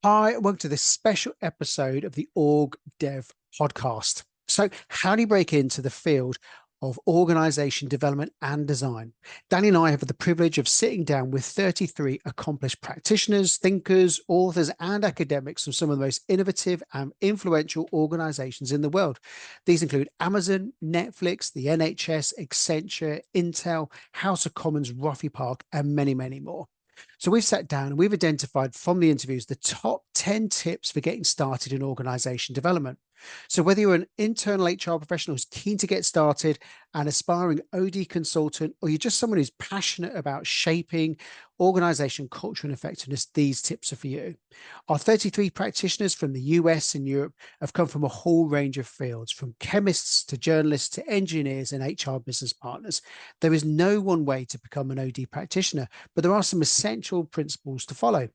Hi, welcome to this special episode of the OrgDev podcast. So, how do you break into the field of organization development and design? Danny and I have the privilege of sitting down with 33 accomplished practitioners, thinkers, authors, and academics from some of the most innovative and influential organizations in the world. These include Amazon, Netflix, the NHS, Accenture, Intel, House of Commons, Roffey Park, and many, many more. So we've sat down and we've identified from the interviews the top 10 tips for getting started in organization development. So whether you're an internal HR professional who's keen to get started, an aspiring OD consultant, or you're just someone who's passionate about shaping organization culture and effectiveness, these tips are for you. Our 33 practitioners from the US and Europe have come from a whole range of fields, from chemists to journalists to engineers and HR business partners. There is no one way to become an OD practitioner, but there are some essential principles to follow.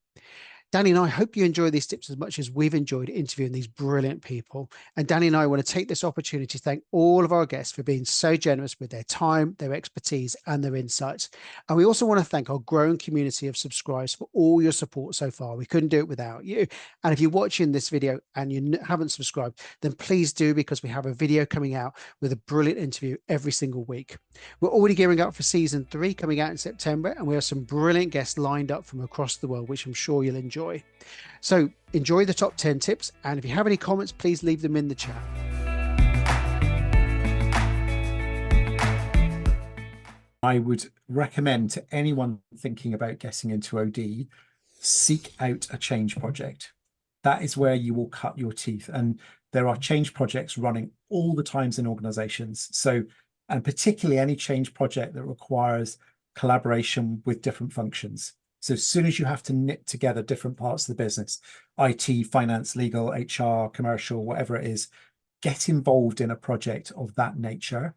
Danny and I hope you enjoy these tips as much as we've enjoyed interviewing these brilliant people. And Danny and I want to take this opportunity to thank all of our guests for being so generous with their time, their expertise, and their insights. And we also want to thank our growing community of subscribers for all your support so far. We couldn't do it without you. And if you're watching this video and you haven't subscribed, then please do, because we have a video coming out with a brilliant interview every single week. We're already gearing up for season 3 coming out in September, and we have some brilliant guests lined up from across the world, which I'm sure you'll enjoy. So enjoy the top 10 tips, and if you have any comments, please leave them in the chat. I would recommend to anyone thinking about getting into OD, seek out a change project. That is where you will cut your teeth. And there are change projects running all the times in organizations. So, and particularly any change project that requires collaboration with different functions. So as soon as you have to knit together different parts of the business, IT, finance, legal, HR, commercial, whatever it is, get involved in a project of that nature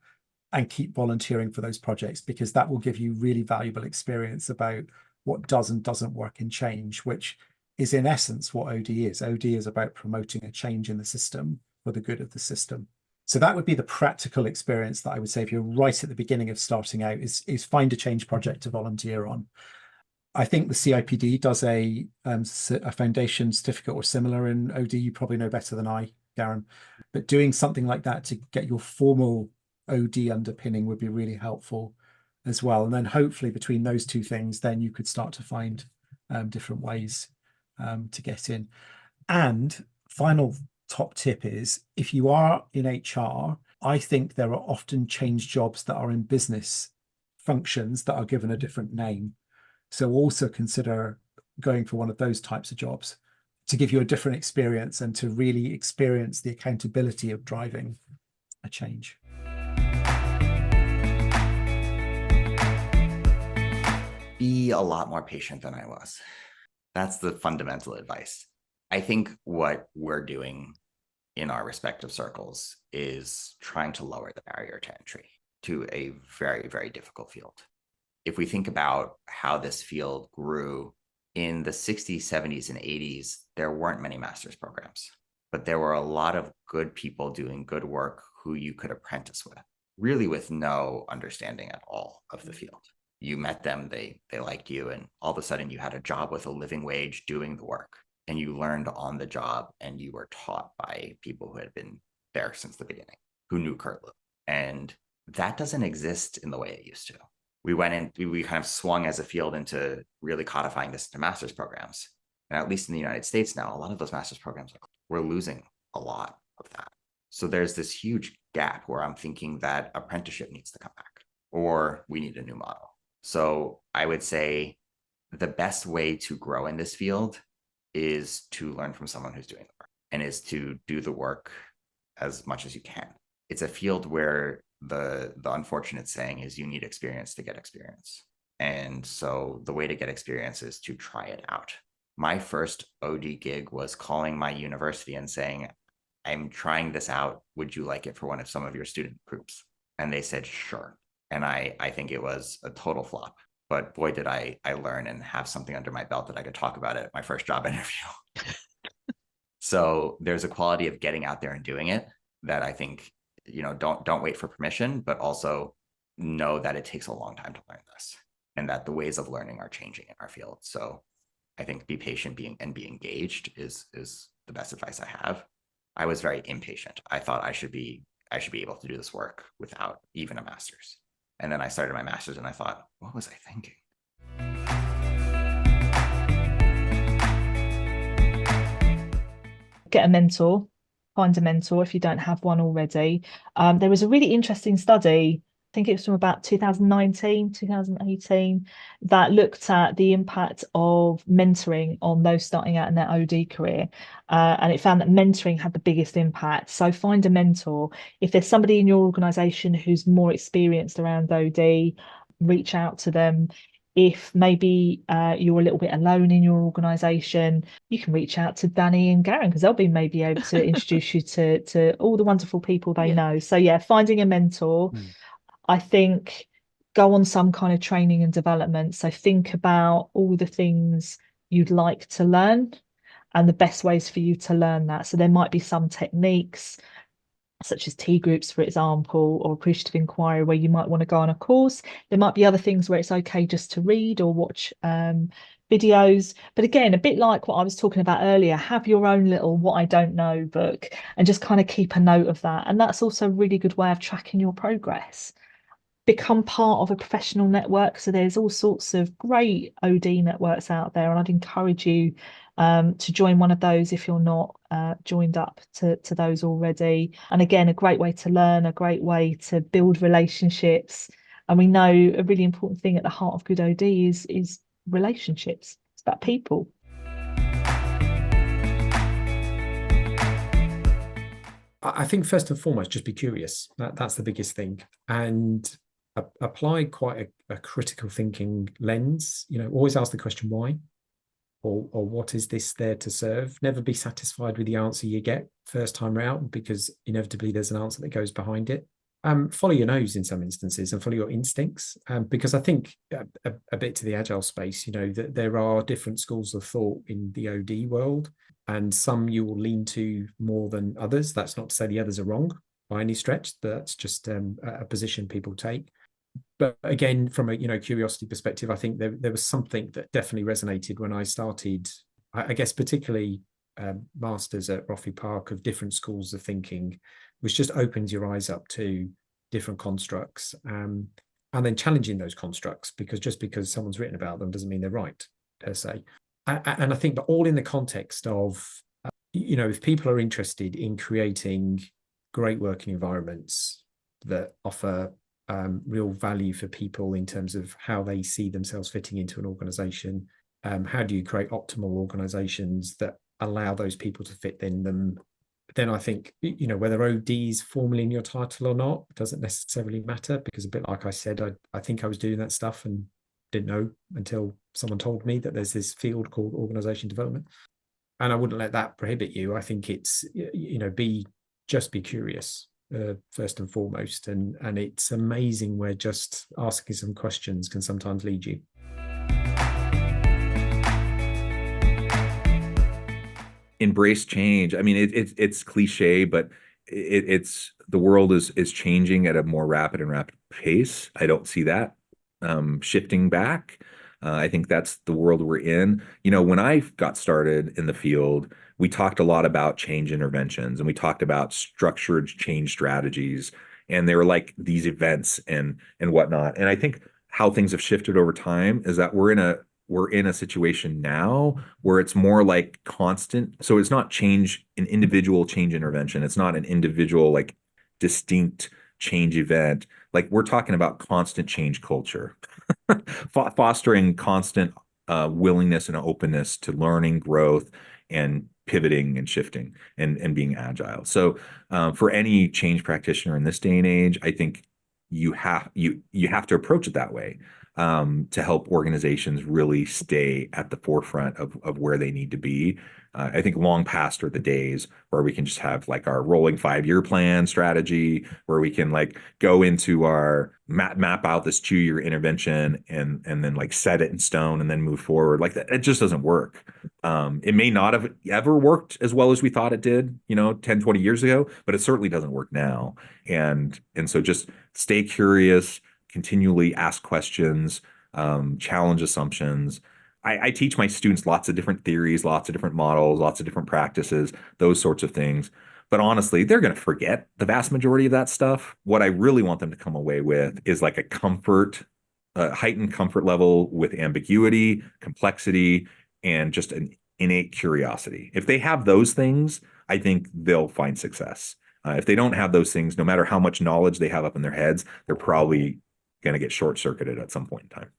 and keep volunteering for those projects, because that will give you really valuable experience about what does and doesn't work in change, which is in essence what OD is. OD is about promoting a change in the system for the good of the system. So that would be the practical experience that I would say if you're right at the beginning of starting out, is find a change project to volunteer on. I think the CIPD does a foundation certificate or similar in OD. You probably know better than I, Garin. But doing something like that to get your formal OD underpinning would be really helpful as well. And then hopefully between those two things, then you could start to find different ways to get in. And final top tip is, if you are in HR, I think there are often change jobs that are in business functions that are given a different name. So also consider going for one of those types of jobs to give you a different experience and to really experience the accountability of driving a change. Be a lot more patient than I was. That's the fundamental advice. I think what we're doing in our respective circles is trying to lower the barrier to entry to a very, very difficult field. If we think about how this field grew in the 60s, 70s, and 80s, there weren't many master's programs, but there were a lot of good people doing good work who you could apprentice with, really with no understanding at all of the field. You met them, they liked you, and all of a sudden you had a job with a living wage doing the work, and you learned on the job, and you were taught by people who had been there since the beginning, who knew Kurt Lewis. And that doesn't exist in the way it used to. We went in, we kind of swung as a field into really codifying this into master's programs. And at least in the United States now, a lot of those master's programs, we're losing a lot of that. So there's this huge gap where I'm thinking that apprenticeship needs to come back, or we need a new model. So I would say the best way to grow in this field is to learn from someone who's doing the work, and is to do the work as much as you can. It's a field where the unfortunate saying is you need experience to get experience. And so the way to get experience is to try it out. My first OD gig was calling my university and saying, I'm trying this out. Would you like it for one of some of your student groups? And they said, sure. And I think it was a total flop. But boy, did I learn and have something under my belt that I could talk about at my first job interview. So there's a quality of getting out there and doing it that I think, don't wait for permission, but also know that it takes a long time to learn this, and that the ways of learning are changing in our field. So I think be patient, and be engaged is the best advice I have. I was very impatient. I thought I should be able to do this work without even a master's. And then I started my master's and I thought, what was I thinking? Get a mentor, find a mentor if you don't have one already. There was a really interesting study, I think it was from about 2019, 2018, that looked at the impact of mentoring on those starting out in their OD career. And it found that mentoring had the biggest impact. So find a mentor. If there's somebody in your organisation who's more experienced around OD, reach out to them. If maybe you're a little bit alone in your organisation, you can reach out to Danny and Garin, because they'll be maybe able to introduce you to all the wonderful people they know. So yeah, finding a mentor. I think go on some kind of training and development. So think about all the things you'd like to learn and the best ways for you to learn that. So there might be some techniques, such as T groups, for example, or appreciative inquiry, where you might want to go on a course. There might be other things where it's okay just to read or watch videos. But again, a bit like what I was talking about earlier, have your own little what I don't know book and just kind of keep a note of that. And that's also a really good way of tracking your progress. Become part of a professional network. So there's all sorts of great OD networks out there, and I'd encourage you to join one of those if you're not joined up to those already. And again, a great way to learn, a great way to build relationships. And we know a really important thing at the heart of good OD is relationships. It's about people. I think first and foremost, just be curious. That's the biggest thing. And apply quite a critical thinking lens. Always ask the question why, or what is this there to serve? Never be satisfied with the answer you get first time round, because inevitably there's an answer that goes behind it. Follow your nose in some instances and follow your instincts, because I think a bit to the agile space, that there are different schools of thought in the OD world, and some you will lean to more than others. That's not to say the others are wrong by any stretch, but that's just a position people take. But again, from a curiosity perspective, I think there was something that definitely resonated when I started, I guess particularly masters at Roffey Park, of different schools of thinking, which just opens your eyes up to different constructs, and then challenging those constructs, because just because someone's written about them doesn't mean they're right, per se. And I think, but all in the context of, if people are interested in creating great working environments that offer real value for people in terms of how they see themselves fitting into an organization, how do you create optimal organizations that allow those people to fit in them, then I think, whether OD is formally in your title or not doesn't necessarily matter, because a bit like I said, I think I was doing that stuff and didn't know until someone told me that there's this field called organization development. And I wouldn't let that prohibit you. I think it's, just be curious. First and foremost, and it's amazing where just asking some questions can sometimes lead you. Embrace change. I mean, it's cliche, but it's the world is changing at a more rapid pace. I don't see that shifting back. I think that's the world we're in. When I got started in the field, we talked a lot about change interventions, and we talked about structured change strategies, and they were like these events and whatnot. And I think how things have shifted over time is that we're in a situation now where it's more like constant. So it's not an individual change intervention. It's not an individual, like, distinct change event. Like, we're talking about constant change culture, fostering constant willingness and openness to learning, growth, and pivoting and shifting and being agile. So for any change practitioner in this day and age, I think you have to approach it that way, to help organizations really stay at the forefront of where they need to be. I think long past are the days where we can just have like our rolling 5-year plan strategy, where we can like go into our map out this 2-year intervention and then like set it in stone and then move forward. Like that, it just doesn't work. It may not have ever worked as well as we thought it did, 10, 20 years ago, but it certainly doesn't work now. And so just stay curious, continually ask questions, challenge assumptions, I teach my students lots of different theories, lots of different models, lots of different practices, those sorts of things. But honestly, they're going to forget the vast majority of that stuff. What I really want them to come away with is like a heightened comfort level with ambiguity, complexity, and just an innate curiosity. If they have those things, I think they'll find success. If they don't have those things, no matter how much knowledge they have up in their heads, they're probably going to get short-circuited at some point in time.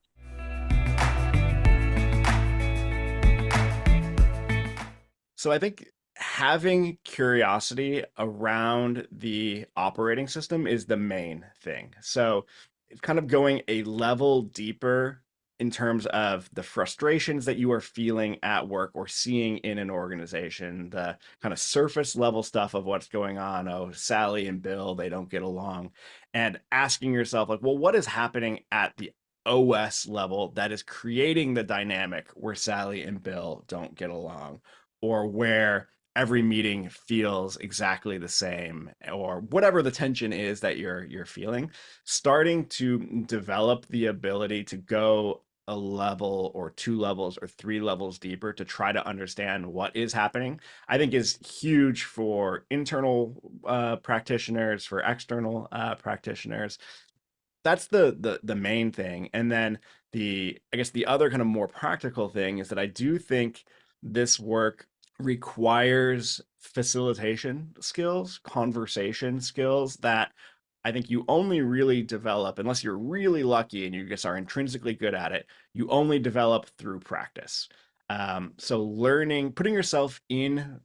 So I think having curiosity around the operating system is the main thing. So it's kind of going a level deeper in terms of the frustrations that you are feeling at work or seeing in an organization, the kind of surface level stuff of what's going on. Oh, Sally and Bill, they don't get along. And asking yourself, like, well, what is happening at the OS level that is creating the dynamic where Sally and Bill don't get along, or where every meeting feels exactly the same, or whatever the tension is that you're feeling. Starting to develop the ability to go a level or 2 levels or 3 levels deeper to try to understand what is happening, I think is huge for internal practitioners, for external practitioners. That's the main thing. And then I guess the other kind of more practical thing is that I do think this work requires facilitation skills, conversation skills that I think you only really develop, unless you're really lucky and you just are intrinsically good at it, you only develop through practice. So learning, putting yourself in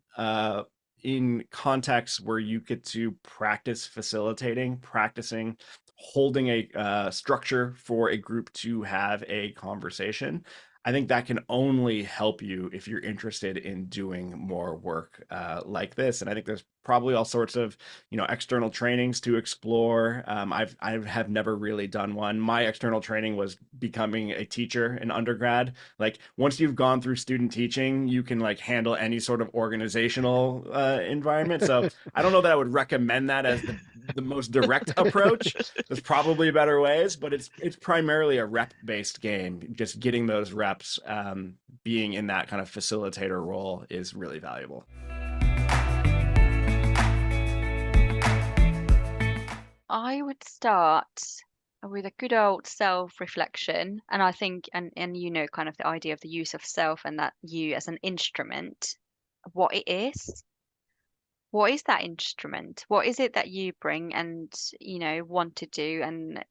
contexts where you get to practice facilitating, practicing holding a structure for a group to have a conversation. I think that can only help you if you're interested in doing more work like this. And I think there's probably all sorts of, external trainings to explore. I have never really done one. My external training was becoming a teacher in undergrad. Like once you've gone through student teaching, you can like handle any sort of organizational environment. So I don't know that I would recommend that as the most direct approach. There's probably better ways, but it's primarily a rep-based game. Just getting those reps, being in that kind of facilitator role is really valuable. I would start with a good old self-reflection, and I think, and kind of the idea of the use of self and that you as an instrument, what it is. What is that instrument? What is it that you bring and, want to do, and,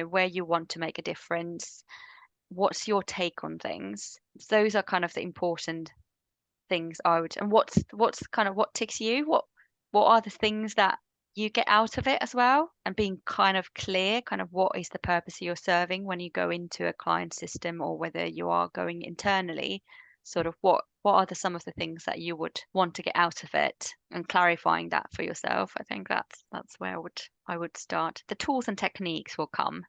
where you want to make a difference? What's your take on things? Those are kind of the important things I would, and what's kind of what ticks you? What are the things that you get out of it as well? And being kind of clear, kind of what is the purpose you're serving when you go into a client system, or whether you are going internally, sort of what are some of the things that you would want to get out of it, and clarifying that for yourself. I think that's where I would start. The tools and techniques will come.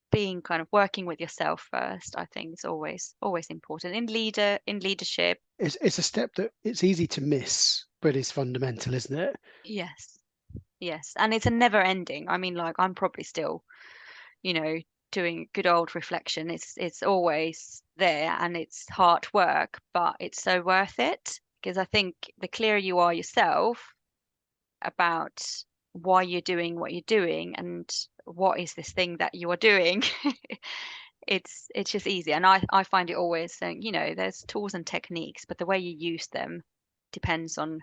Being kind of working with yourself first, I think, is always important in leadership. It's a step that it's easy to miss, but it's fundamental, isn't it? Yes, and it's a never ending. I mean, like, I'm probably still, doing good old reflection. It's always there, and it's hard work, but it's so worth it, because I think the clearer you are yourself about why you're doing what you're doing and what is this thing that you are doing, it's just easy. And I find it always saying, there's tools and techniques, but the way you use them depends on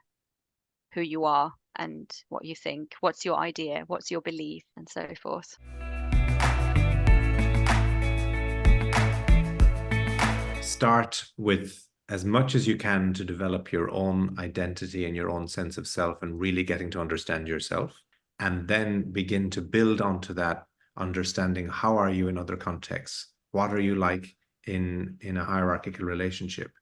who you are and what you think, what's your idea, what's your belief, and so forth. Start with as much as you can to develop your own identity and your own sense of self, and really getting to understand yourself, and then begin to build onto that understanding. How are you in other contexts? What are you like in a hierarchical relationship?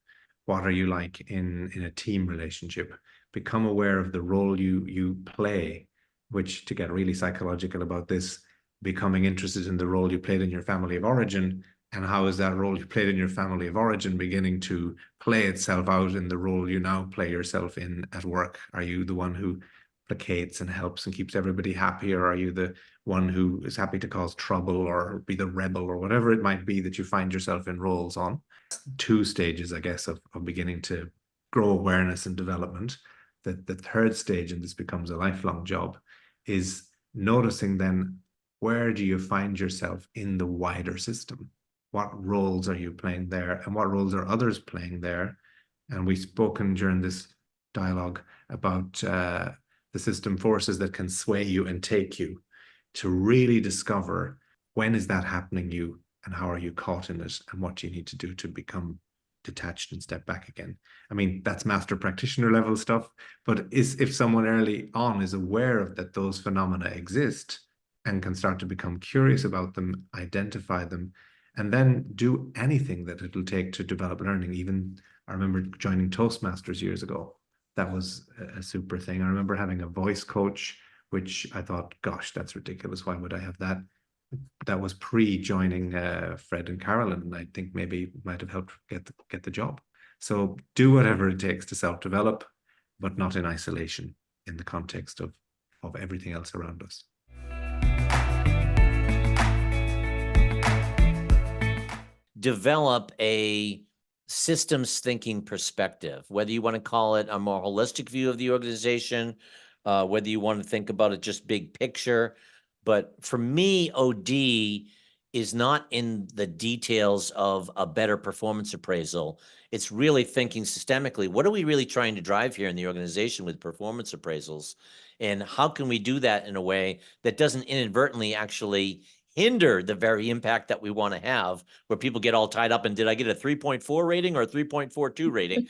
What are you like in a team relationship? Become aware of the role you play, which, to get really psychological about this, becoming interested in the role you played in your family of origin. And how is that role you played in your family of origin beginning to play itself out in the role you now play yourself in at work? Are you the one who placates and helps and keeps everybody happy, or are you the one who is happy to cause trouble or be the rebel, or whatever it might be that you find yourself in roles on? two stages, I guess, of beginning to grow awareness and development. The third stage, and this becomes a lifelong job, is noticing then, where do you find yourself in the wider system? What roles are you playing there, and what roles are others playing there? And we've spoken during this dialogue about the system forces that can sway you and take you, to really discover when is that happening you, and how are you caught in it, and what do you need to do to become detached and step back again. I mean, that's master practitioner level stuff, but if someone early on is aware of that those phenomena exist and can start to become curious about them, identify them, and then do anything that it'll take to develop learning. Even I remember joining Toastmasters years ago. That was a super thing. I remember having a voice coach, which I thought, gosh, that's ridiculous. Why would I have that? That was pre-joining Fred and Carolyn, and I think maybe it might have helped get the job. So do whatever it takes to self-develop, but not in isolation, in the context of everything else around us. Develop a systems thinking perspective, whether you want to call it a more holistic view of the organization, whether you want to think about it just big picture. But for me, OD is not in the details of a better performance appraisal. It's really thinking systemically. What are we really trying to drive here in the organization with performance appraisals? And how can we do that in a way that doesn't inadvertently actually hinder the very impact that we want to have, where people get all tied up in, did I get a 3.4 rating or a 3.42 rating?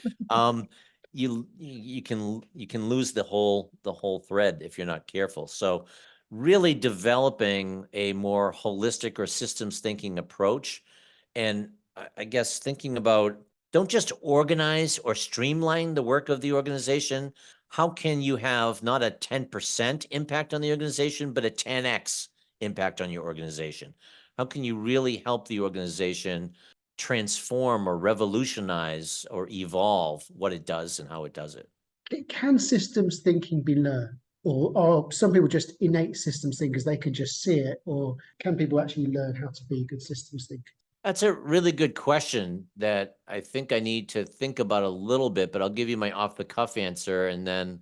You can lose the whole thread if you're not careful. So really developing a more holistic or systems thinking approach. And I guess thinking about, don't just organize or streamline the work of the organization. How can you have not a 10% impact on the organization, but a 10x impact on your organization? How can you really help the organization transform or revolutionize or evolve what it does and how it does it? Can systems thinking be learned? Or are some people just innate systems thinkers, they can just see it? Or can people actually learn how to be good systems thinkers? That's a really good question that I think I need to think about a little bit, but I'll give you my off the cuff answer, and then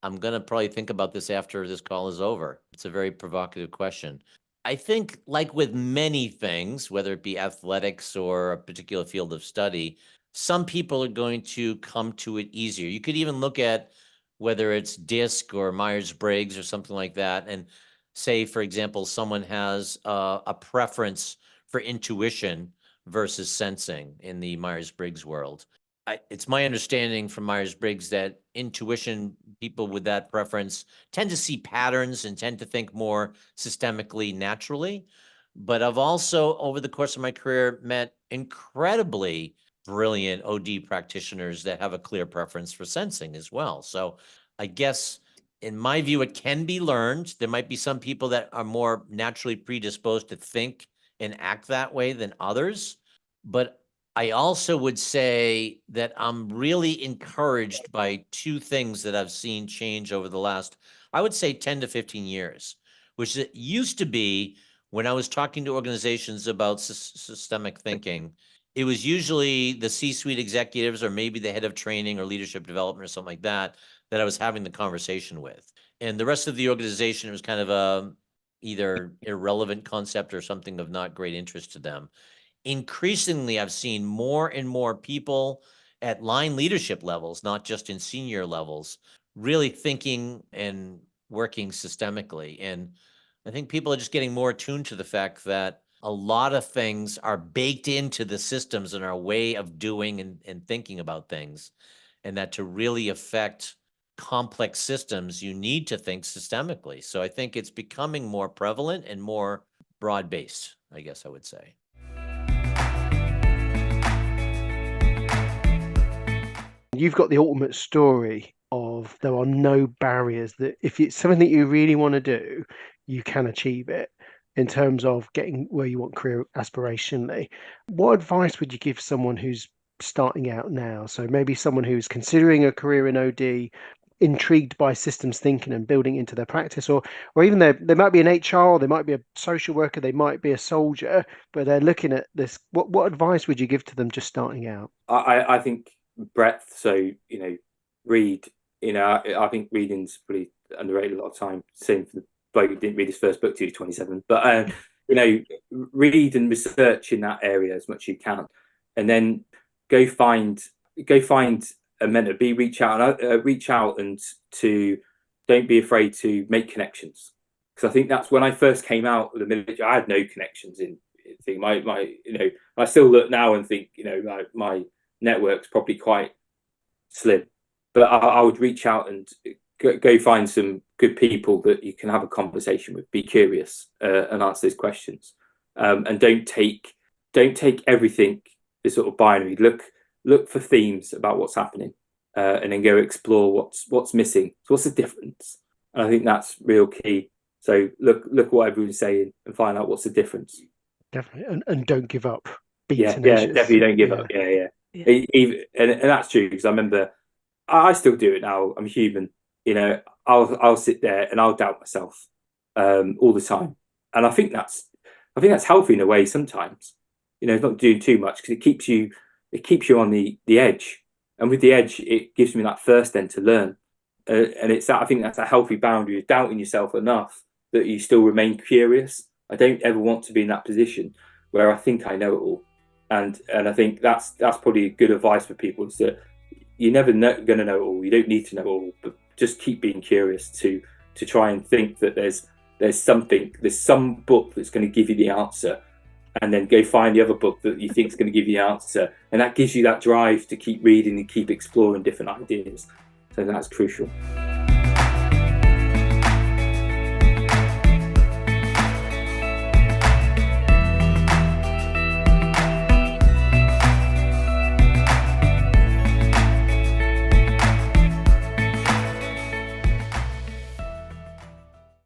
I'm going to probably think about this after this call is over. It's a very provocative question. I think, like with many things, whether it be athletics or a particular field of study, some people are going to come to it easier. You could even look at whether it's DISC or Myers-Briggs or something like that, and say, for example, someone has a preference for intuition versus sensing in the Myers-Briggs world. It's my understanding from Myers-Briggs that intuition, people with that preference tend to see patterns and tend to think more systemically, naturally. But I've also, over the course of my career, met incredibly brilliant OD practitioners that have a clear preference for sensing as well. So I guess, in my view, it can be learned. There might be some people that are more naturally predisposed to think and act that way than others. But I also would say that I'm really encouraged by two things that I've seen change over the last, I would say, 10 to 15 years, which it used to be when I was talking to organizations about systemic thinking, it was usually the C-suite executives or maybe the head of training or leadership development or something like that I was having the conversation with. And the rest of the organization, it was kind of a either irrelevant concept or something of not great interest to them. Increasingly, I've seen more and more people at line leadership levels, not just in senior levels, really thinking and working systemically. And I think people are just getting more attuned to the fact that a lot of things are baked into the systems and our way of doing and thinking about things. And that to really affect complex systems, you need to think systemically. So I think it's becoming more prevalent and more broad-based, I guess I would say. You've got the ultimate story of there are no barriers, that if it's something that you really want to do, you can achieve it in terms of getting where you want career aspirationally. What advice would you give someone who's starting out now? So maybe someone who's considering a career in OD, intrigued by systems thinking and building into their practice, or even they might be an HR, or they might be a social worker, they might be a soldier, but they're looking at this. What advice would you give to them just starting out? I think breadth. So, read. I think reading's pretty underrated a lot of time. Same for the bloke who didn't read his first book till he was 27. But read and research in that area as much as you can, and then go find a mentor. Reach out and to don't be afraid to make connections, because I think that's when I first came out of the military. I had no connections in thing. I still look now and think my network's probably quite slim, but I would reach out and go find some good people that you can have a conversation with. Be curious and answer those questions, and don't take everything as sort of binary. Look for themes about what's happening, and then go explore what's missing. So what's the difference? And I think that's real key. So look at what everyone's saying and find out what's the difference. Definitely, and don't give up. Yeah, definitely don't give up. Yeah. Even, and that's true, because I remember I still do it now. I'm human. I'll sit there and I'll doubt myself all the time, and I think that's healthy in a way sometimes. Not doing too much, because it keeps you on the edge, and with the edge, it gives me that thirst then to learn, and I think that's a healthy boundary of doubting yourself enough that you still remain curious. I don't ever want to be in that position where I think I know it all, and I think that's probably good advice for people, is that you're never going to know it all. You don't need to know it all, but just keep being curious to try and think that there's some book that's going to give you the answer, and then go find the other book that you think is going to give you the answer, and that gives you that drive to keep reading and keep exploring different ideas. So that's crucial.